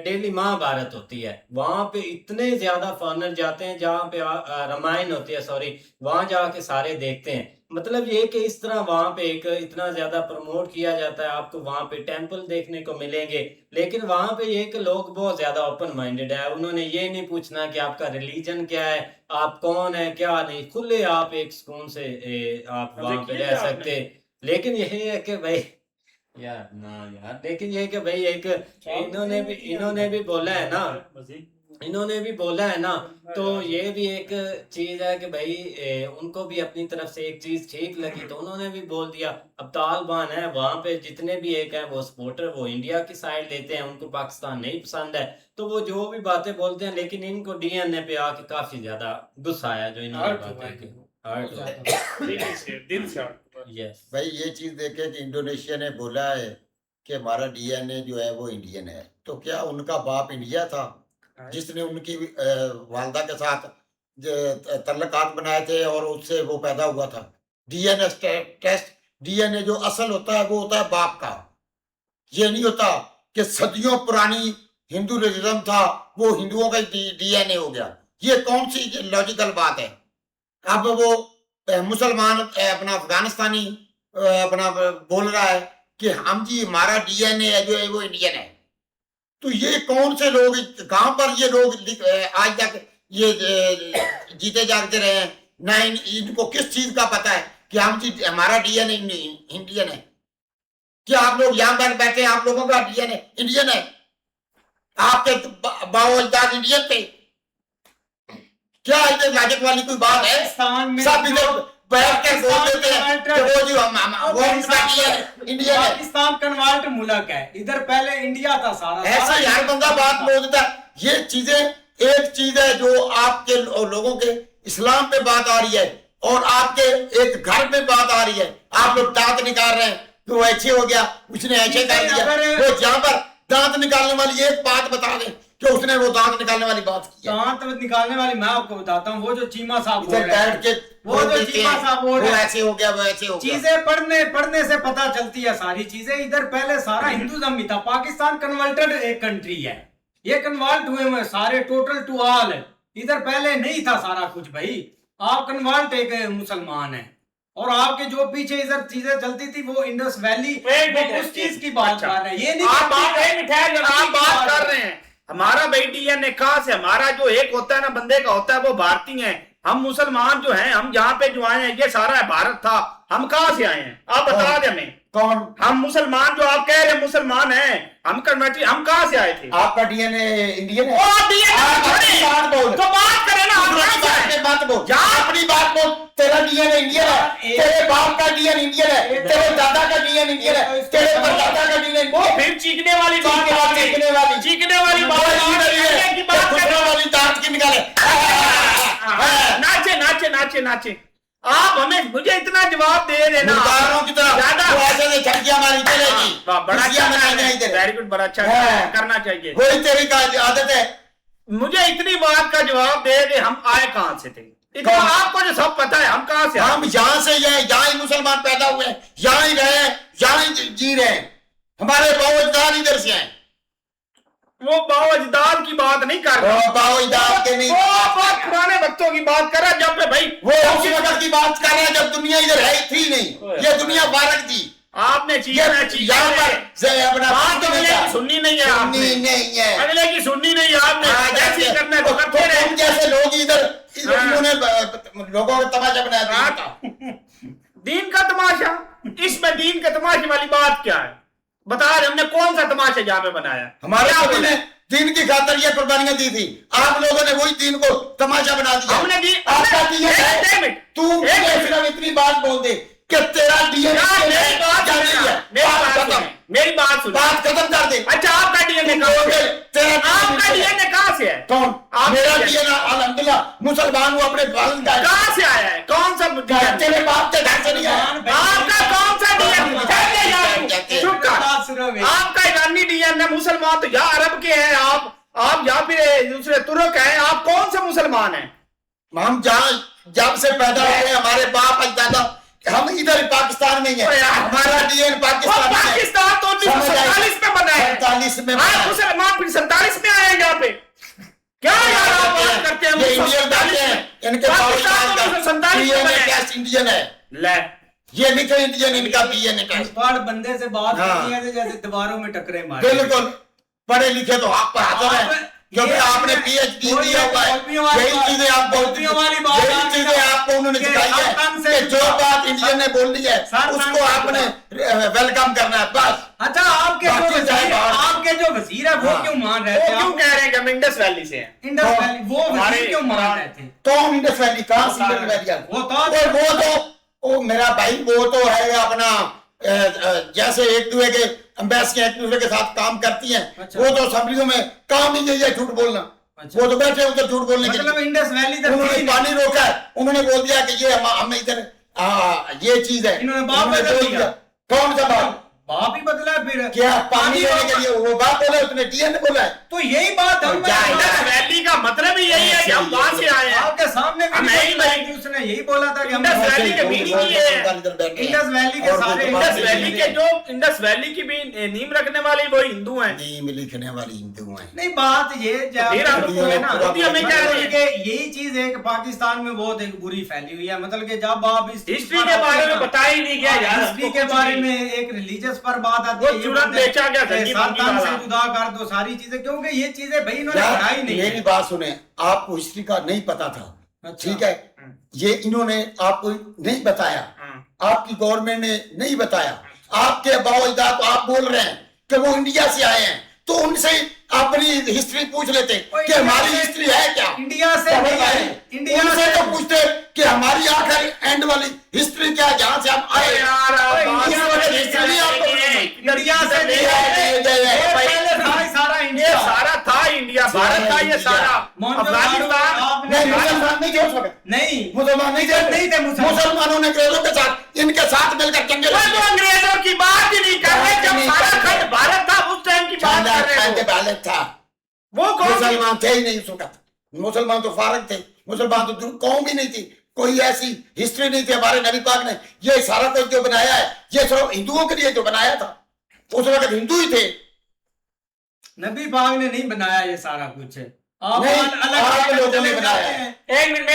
डेली महाभारत होती है। वहां पे इतने ज्यादा फॉरनर जाते हैं, जहाँ पे रामायण होती है सॉरी, वहां जाके सारे देखते हैं। मतलब ये कि इस तरह वहां पे एक इतना ज्यादा प्रमोट किया जाता है, आपको वहां पे टेम्पल देखने को मिलेंगे। लेकिन वहां पे ये कि लोग बहुत ज्यादा ओपन माइंडेड है, उन्होंने ये नहीं पूछना कि आपका रिलीजन क्या है, आप कौन है क्या नहीं, खुले आप एक सुकून से आप मजे वहां पे किए रह क्या सकते। लेकिन यही है कि भाई यार ना यार, लेकिन ये कि भाई एक इन्होंने भी बोला है ना, इन्होंने भी बोला है ना, तो ये भी एक चीज है कि भाई उनको भी अपनी तरफ से एक चीज ठीक लगी तो उन्होंने भी बोल दिया। अब तालिबान है वहां पे जितने भी एक है वो सपोर्टर वो इंडिया की साइड लेते हैं, उनको पाकिस्तान नहीं पसंद है, तो वो जो भी बातें बोलते हैं। लेकिन इनको डीएनए पे आके काफी ज्यादा गुस्सा आया जो इन्होंने हर्ट हुआ बातें की। दिल से यस भाई ये चीज देखे कि इंडोनेशिया ने बोला है कि हमारा डीएनए जो है वो इंडियन है, तो क्या उनका बाप इंडिया था जिसने उनकी वालदा के साथ तल्लकात बनाए थे और उससे वो पैदा हुआ था? डीएनए टेस्ट, डीएनए जो असल होता है वो होता है बाप का। ये नहीं होता कि सदियों पुरानी हिंदू रिजम था वो हिंदुओं का डीएनए हो गया। ये कौन सी लॉजिकल बात है? अब वो मुसलमान अपना अफगानिस्तानी अपना बोल रहा है कि हम जी हमारा डीएनए है जो है वो इंडियन है। तो ये कौन से लोग, कहां पर ये लोग आज तक ये जीते जागते रहे हैं? ना इनको किस चीज का पता है कि हम जी हमारा डीएनए इंडियन है? क्या आप लोग यहाँ पर बैठे हैं, आप लोगों का डीएनए इंडियन है? आपके बाओ अजदाद इंडियन थे क्या? इधर लाजक वाली कोई बात है? सब इधर बैठ के बोल देते हैं कि वो जो वो इंडिया है। पाकिस्तान कन्वर्ट मुल्क है, इधर पहले इंडिया था सारा। ऐसा यार बंदा बात बोल देता है। ये चीजें, एक चीज है जो आपके लोगों के इस्लाम पे बात आ रही है और आपके एक घर पे बात आ रही है। आप लोग दांत निकाल रहे हैं कि वो ऐसे हो गया, उसने ऐसे कर दिया। वो जहां पर दांत निकालने वाली एक बात बता दें कि उसने वो दांत निकालने वाली बात की है। दांत निकालने वाली मैं आपको बताता हूँ, वो जो चीमा साहब बोल इधर रहे हैं, बैठ के वो जो चीमा साहब बोल वो रहे हैं, ऐसे हो गया, वो ऐसे हो गया। चीजें पढ़ने से पता चलती है सारी चीजें। इधर पहले सारा हिंदुज्म ही था। पाकिस्तान कन्वर्टेड एक कंट्री है, ये कन्वर्ट हुए सारे टोटल टू ऑल। इधर पहले नहीं था सारा कुछ भाई। आप कन्वर्ट एक मुसलमान है और आपके जो पीछे इधर चीजें चलती थी वो इंडस वैली, उस चीज की बात कर रहे हैं। ये नहीं आप बात कर रहे हैं हमारा भाई डीएनए कहां से? हमारा जो एक होता है ना बंदे का होता है वो भारतीय है। हम मुसलमान जो हैं, हम यहाँ पे जो आए हैं ये सारा है भारत था। हम कहां से आए हैं आप बता दें हमें। कौन? हम मुसलमान जो आप कह रहे हैं मुसलमान हैं, हम कन्वर्ट, हम कहां से आए थे? आपका डीएनए इंडियन है। बात बोल तो बात करें ना, बात बोल, अपनी बात बोल। तेरा डीएनए इंडियन है, तेरे बाप का डीएनए इंडियन है, तेरे दादा का डीएनए इंडियन है, तेरे परदादा का डीएनए। वो फिर चीखने वाली बात चीखने वाली चीखने वाली बात वाली दांत की निकाले। नाचे नाचे नाचे नाचे। आप हमें मुझे इतना जवाब दे देना की तरह ज्यादा ऐसे झटकियां मारी चलेगी। बड़ा अच्छा, वेरी गुड, बड़ा अच्छा करना चाहिए, वही तेरी का आदत है। मुझे इतनी बात का जवाब दे दे, हम आए कहां से थे? इतना आपको जो सब पता है, हम कहां से? हम यहाँ से यहाँ ही मुसलमान पैदा हुए हैं, यहाँ ही रहे, यहाँ ही जी रहे हैं। हमारे बाओ-अजदाद इधर से हैं। वो बाओ-अजदाद की बात नहीं कर रहा, बाओ-अजदाद के नहीं, वो बहुत पुराने वक्तों की बात कर रहा है जब पे भाई वो उस वक्त की बात कर रहे हैं जब दुनिया इधर है थी नहीं, ये दुनिया फारग थी। आपने यहाँ पर अपना बात अगले की सुननी नहीं है, आपने नहीं है, अगले की सुननी नहीं है आपने। जैसे करना है तो करते रहे। जैसे लोग इधर इन्होंने लोगों का तमाशा बनाया। दीन का तमाशा, इसमें दीन के तमाशे वाली बात क्या है? बता रहे हमने कौन सा तमाशा यहाँ पे बनाया? हमारे दीन की खातर ये कुर्बानियां दी थी, आप लोगों ने वही दीन को तमाशा बना दिया। हमने दी आपका डीएनए, तू मुझे सिर्फ इतनी बात बोल दे कि तेरा डीएनए मेरी बात सुन, बात खत्म कर दे। अच्छा आपका डीएनए कहाँ से है? कौन? मेरा डीएनए अल्हम्दुलिल्लाह मुसलमान हूँ, अपने वालिद का। कहाँ से आया है? कौन सा तेरे बाप के घर से नहीं आया। आपका कौन सा डीएनए? चुप कर। आपका ईरानी डीएनए, मुसलमान तो या अरब के हैं आप या फिर दूसरे तुर्क हैं, आप कौन से मुसलमान हैं? हम जब से पैदा हुए हमारे बाप अजदादा हम इधर पाकिस्तान में ही है, हमारा डीएनए पाकिस्तान तो 1947 में बना है, 47 में मुसलमान फिर 47 में आए यहाँ पे। क्या यार आप बात करते हैं? ये इंडियन बैठे हैं, इनके इंडियन है, ले ये लिखे इंडियन, इनका डीएनए का। स्क्वाड बंदे से बात करती है जैसे दीवारों में टकरे मारे। बिल्कुल, पढ़े लिखे तो आप पढ़ाते हैं, क्योंकि आपने पीएचडी दिया हुआ है। यही चीजें आप बोलती हैं, यही चीजें आपको उन्होंने सिखाई है कि जो बात इंडियन ने बोलनी है उसको आपने वेलकम करना है, बस। अच्छा, आपके जो वजीर है वो क्यों मान रहे थे? क्यों कह रहे हैं कि हम इंडस वैली से हैं? इंडस वैली वो वजीर क्यों मान रहे थे? तो हम इंडस वैली कहाँ से इंडस वैली? वो तो मेरा भाई वो तो है अपना जैसे एक दूसरे के एम्बेसियां एक दूसरे के साथ काम करती हैं। अच्छा। वो तो असेंबलियों में काम ही यही है झूठ बोलना। अच्छा। वो तो बैठे उधर झूठ बोलने के मतलब इंडस वैली उन्होंने पानी रोका है, उन्होंने बोल दिया कि ये हमें इधर ये चीज है, इन्होंने बाप बदल दिया। कौन सा बाप? बाप ही बदला फिर क्या पानी लेने के लिए वो बाप बोला, उसने डीएनए बोला है। तो यही बात हम इंडस वैली का मतलब ही यही है कि हम वहां से आए हैं। आपके सामने उसने यही बोला था कि इंडस वैली के मीनिंग ही है, इंडस वैली के सारे इंडस वैली की भी नीम रखने वाले वो हिंदू हैं, नीम लिखने वाले हिंदू हैं। नहीं, बात ये हमें क्या है यही चीज है कि पाकिस्तान में बहुत एक बुरी फैली हुई है, मतलब कि जब आप इस हिस्ट्री के बारे में बता ही नहीं गया यार, हिस्ट्री के बारे में एक रिलीजियस पर बात आती है, बेचा गया से जुदा कर दो सारी चीजें, क्योंकि ये चीजें भाई इन्होंने पढ़ाई नहीं। मेरी बात सुने, आपको हिस्ट्री का नहीं पता था, ठीक है, ये इन्होंने आपको नहीं बताया, आपकी गवर्नमेंट ने नहीं बताया, आपके बावजूद आप बोल रहे हैं कि वो इंडिया से आए हैं, तो उनसे अपनी हिस्ट्री पूछ लेते कि हमारी हिस्ट्री है क्या? इंडिया से इंडिया से तो पूछते कि हमारी आखिर एंड वाली हिस्ट्री क्या है, जहां से हम आए। इंडिया से सारा था इंडिया, भारत का ये सारा अफगानिस्तान नहीं हो सकता, नहीं मुसलमान नहीं थे, मुसलमानों ने अंग्रेजों के साथ इनके साथ मिलकर जंगे लड़ी। अंग्रेजों की बात ही नहीं कर रहे, जब सारा खंड भारत था उस टाइम की बात कर रहे हैं। था वो मुसलमान थे ही नहीं उस वक्त, मुसलमान तो फारग थे, मुसलमान तो कौम ही नहीं थी, कोई ऐसी हिस्ट्री नहीं थी। हमारे नबी पाक ने ये सारा कुछ जो बनाया है ये सब हिंदुओं के लिए जो बनाया था, उस वक्त हिंदू ही थे। नबी पाक ने नहीं बनाया ये सारा कुछ, आप लोगों ने बनाया। एक मिनट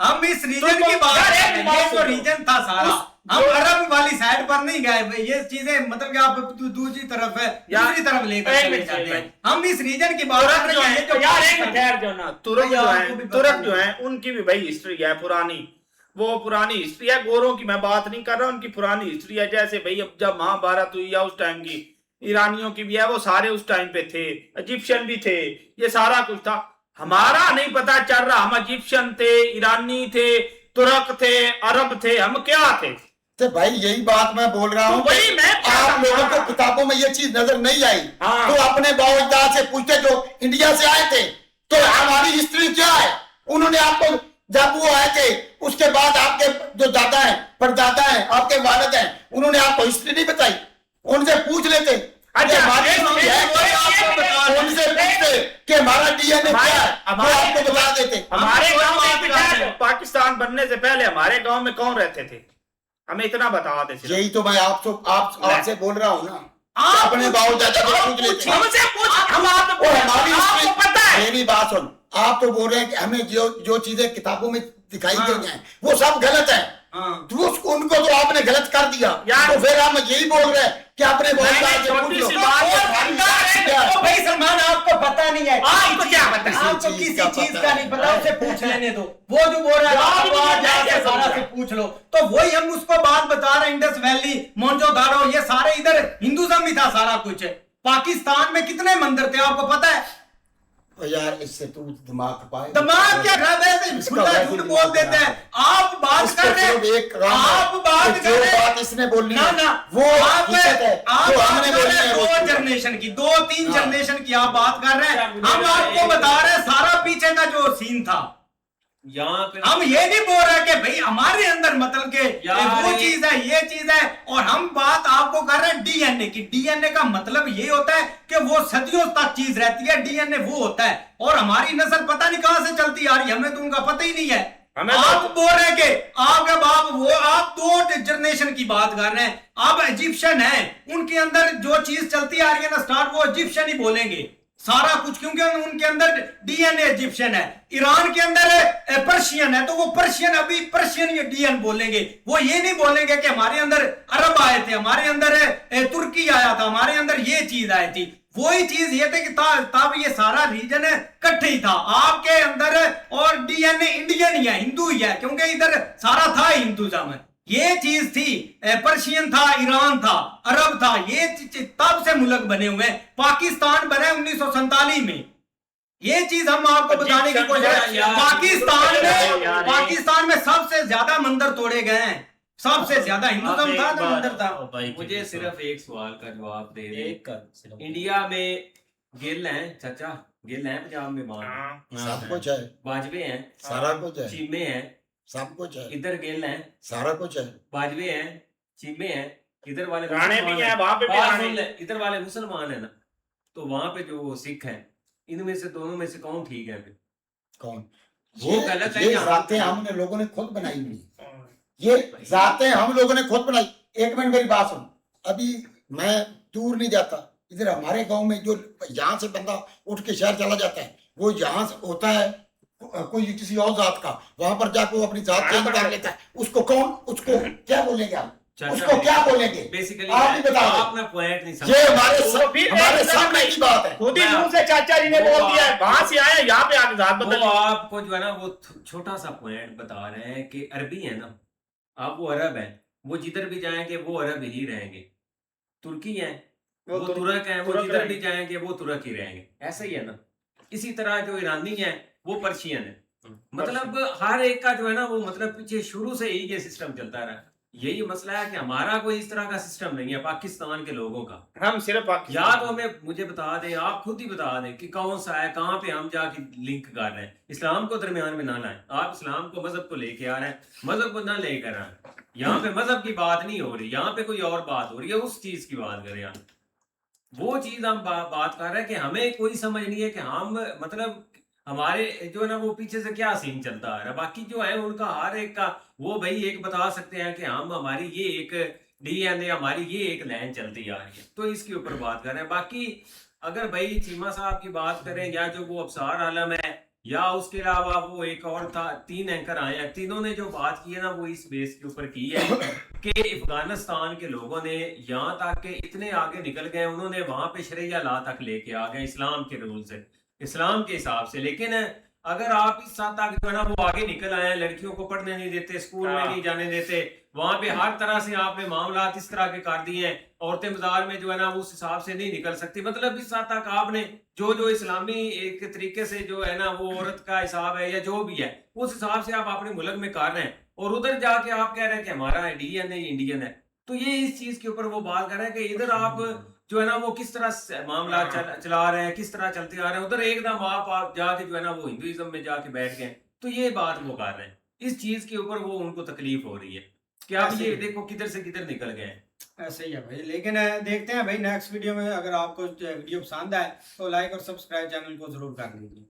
हम इस रीजन की बात, तो रीजन था सारा, हम अरब वाली साइड पर नहीं गए। ये चीजें मतलब कि आप दूसरी तरफ है, दूसरी तरफ लेकर चले जाते हैं। हम इस रीजन की बात कर रहे हैं। यार एक मिनट जो ना तुर्क जो है उनकी भी भाई हिस्ट्री है पुरानी, वो पुरानी हिस्ट्री है। गोरों की मैं बात नहीं कर रहा, उनकी पुरानी हिस्ट्री है। जैसे भाई अब जब महाभारत हुई या उस टाइम की, ईरानियों की भी है, वो सारे उस टाइम पे थे, इजिप्शियन भी थे, ये सारा कुछ था। हमारा नहीं पता चल रहा हम इजिप्शियन थे, ईरानी थे, तुर्क थे, अरब थे, हम क्या थे? तो भाई यही बात मैं बोल रहा हूँ, आप लोगों को किताबों में ये चीज नजर नहीं आई। तो अपने बावजदाद से पूछते जो इंडिया से आए थे, तो हमारी हिस्ट्री क्या है? उन्होंने आपको जब वो आए थे उसके बाद आपके जो दादा हैं, परदादा हैं, आपके वालिद हैं, उन्होंने आपको हिस्ट्री नहीं बताई, उनसे पूछ लेते। अच्छा, उनसे पूछते कि हमारा डीएनए क्या है, वो आपको बता देते। हमारे गांव में पाकिस्तान बनने से पहले हमारे गांव में कौन रहते थे, हमें इतना बता दे। यही तो मैं आपसे बोल रहा हूँ ना, आप अपने बावजूद पूछ लेते। हमसे पूछ, हम आपको पता है। मेरी बात सुन, आप तो बोल रहे हैं कि हमें जो चीजें किताबों में दिखाई गई हैं वो सब गलत है, तो उनको तो आपने गलत कर दिया। तो फिर हम यही बोल रहे हैं कि अपने भाई सलमान, आपको पता नहीं है, आपको क्या पता है? आपको किसी चीज का नहीं पता, उसे पूछ लेने दो। वो जो बोल रहा है सारा से पूछ लो, तो वही हम उसको बात बता रहे हैं। इंडस वैली, मोहनजोदाड़ो, ये सारे इधर हिंदुज़म ही था सारा कुछ। पाकिस्तान में कितने मंदिर थे आपको पता है? तो यार इससे तू दिमाग पाए, दिमाग क्या खराब है, खुला झूठ बोल देते हैं। आप बात कर रहे हैं, आप बात कर रहे हैं, इसने बोलनी ना ना वो आप जो हमने बोलनी है दो जनरेशन की, 2-3 जनरेशन की आप बात कर रहे हैं। हम आपको बता रहे हैं सारा पीछे का जो सीन था। यहाँ पे हम ये नहीं बोल रहे कि भाई हमारे अंदर मतलब के वो चीज है, ये चीज है, और हम बात आपको कर रहे हैं डीएनए की। डीएनए का मतलब ये होता है कि वो सदियों तक चीज रहती है, डीएनए वो होता है। और हमारी नस्ल पता नहीं कहां से चलती आ रही है, हमें तो उनका पता ही नहीं है। आप बोल रहे हैं कि आपका बाप वो, आप 2 जनरेशन की बात कर रहे हैं। आप इजिप्शियन हैं, उनके अंदर जो चीज चलती आ रही है ना स्टार्ट, वो इजिप्शियन ही बोलेंगे सारा कुछ, क्योंकि उनके अंदर डीएनए इजिप्शियन है। ईरान के अंदर पर्शियन है, तो वो पर्शियन अभी पर्शियन ये डीएन बोलेंगे। वो ये नहीं बोलेंगे कि हमारे अंदर अरब आए थे, हमारे अंदर तुर्की आया था, हमारे अंदर ये चीज आई थी। वही चीज ये थे कि तब ये सारा रीजन इकट्ठे ही था आपके अंदर, और डीएनए इंडियन ही है, हिंदू ही है, क्योंकि इधर सारा था हिंदुज़म। ये चीज थी, पर्शियन था, ईरान था, अरब था, ये तब से मुल्क बने हुए। पाकिस्तान बने 1947 में। ये चीज हम आपको बताने की कोशिश, पाकिस्तान में सबसे ज्यादा मंदिर तोड़े गए हैं, सबसे ज्यादा हिंदुज़म था ना मंदिर था। मुझे सिर्फ एक सवाल का जवाब दे दे। इंडिया में गिल हैं चाचा, गिल हैं, पंजाब में मान सब कुछ है, बाजवे हैं, सारा कुछ है, चीमे हैं, सब कुछ है, इधर गिल हैं, सारा कुछ है, बाजवे हैं, चीमे हैं, इधर वाले राणे भी हैं, वहां पे भी राणे, इधर वाले मुसलमान है ना, तो वहां पे जो सिख हैं, इनमें से दोनों में से कौन ठीक है? कौन? वो गलत है, ये जातें हमने लोगों ने खुद बनाई हुई, ये जातें हम लोगों ने खुद बनाई। एक मिनट मेरी बात सुन, अभी मैं दूर नहीं जाता, इधर हमारे गांव में जो यहाँ से बंदा उठ के शहर चला जाता है, वो यहाँ से होता है कोई किसी और जात का, वहां पर जाकर वो अपनी जात चेंज कर लेता है, उसको कौन, उसको क्या बोलेंगे आप? उसको क्या बोलेंगे? बेसिकली आप ही बता अपना पॉइंट नहीं समझ। ये हमारे सामने की बात है, खुद ही मुंह से चाचा जी ने बोल दिया है, वहां से आए यहाँ पे आके जात बदल। आपको जो है ना वो छोटा सा पॉइंट बता रहे हैं कि अरबी है ना, आप वो अरब है, वो जिधर भी जाएंगे वो अरब ही रहेंगे। तुर्की है वो तुर्क है, वो जिधर भी जाएंगे वो तुर्क ही रहेंगे, ऐसा ही है ना। इसी तरह जो ईरानी है वो पर्शियन है, मतलब हर एक का जो है ना वो मतलब पीछे शुरू से ही ये सिस्टम चलता रहा। यही मसला है कि हमारा कोई इस तरह का सिस्टम नहीं है पाकिस्तान के लोगों का। हम सिर्फ या तो हमें मुझे बता दें, आप खुद ही बता दें कि कौन सा है, कहाँ पे हम जाके लिंक कर रहे हैं। इस्लाम को दरमियान में ना लाएं, आप इस्लाम को मजहब को लेके आ रहे हैं, मजहब को ना लेकर आ रहे हैं। यहाँ पे मजहब की बात नहीं हो रही, यहाँ पे कोई और बात हो रही है, उस चीज की बात करें आप। वो चीज हम बात कर रहे हैं कि हमें कोई समझ नहीं है कि हम मतलब हमारे जो है ना वो पीछे से क्या सीन चलता आ रहा है। बाकी जो है उनका हर एक का वो भाई एक बता सकते हैं कि हम हमारी ये एक डीएनए, हमारी ये एक लाइन चलती आ रही है, तो इसके ऊपर बात कर रहे हैं। बाकी अगर भाई चीमा साहब की बात करें, या जो वो अफसार आलम है, या उसके अलावा वो एक और था, 3 एंकर आए हैं, तीनों ने जो बात की है ना वो इस बेस के ऊपर की है कि अफगानिस्तान के लोगों ने यहाँ तक के इतने आगे निकल गए, उन्होंने वहां पे शरिया ला तक लेके आ गए इस्लाम के रूल से, इस्लाम के हिसाब से। लेकिन अगर आप इस साथ तक जो है ना वो आगे निकल आए हैं, लड़कियों को पढ़ने नहीं देते, स्कूल में नहीं जाने देते, वहां पे हर तरह से आपने मामला इस तरह के कर दिए हैं, औरतें बाजार में जो है ना उस हिसाब से नहीं निकल सकती। मतलब इस साथ तक आपने जो इस्लामी एक तरीके से जो है ना वो औरत का हिसाब है या जो भी है उस हिसाब से आप अपने मुल्क में कर रहे हैं, और उधर जाके आप कह रहे हैं कि हमारा डीएनए इंडियन है। तो ये इस चीज के ऊपर वो बात कर रहे हैं कि इधर आप जो है ना वो किस तरह मामला चला रहे हैं, किस तरह चलते आ रहे हैं, उधर एकदम आप जाके जो है ना वो हिंदुइज्म में जाके बैठ गए। तो ये बात वो कर रहे हैं, इस चीज के ऊपर वो उनको तकलीफ हो रही है कि आप ये देखो किधर से किधर निकल गए। ऐसे ही है भाई, लेकिन देखते हैं भाई नेक्स्ट वीडियो में। अगर आपको वीडियो पसंद आए तो लाइक और सब्सक्राइब चैनल को जरूर कर लीजिए।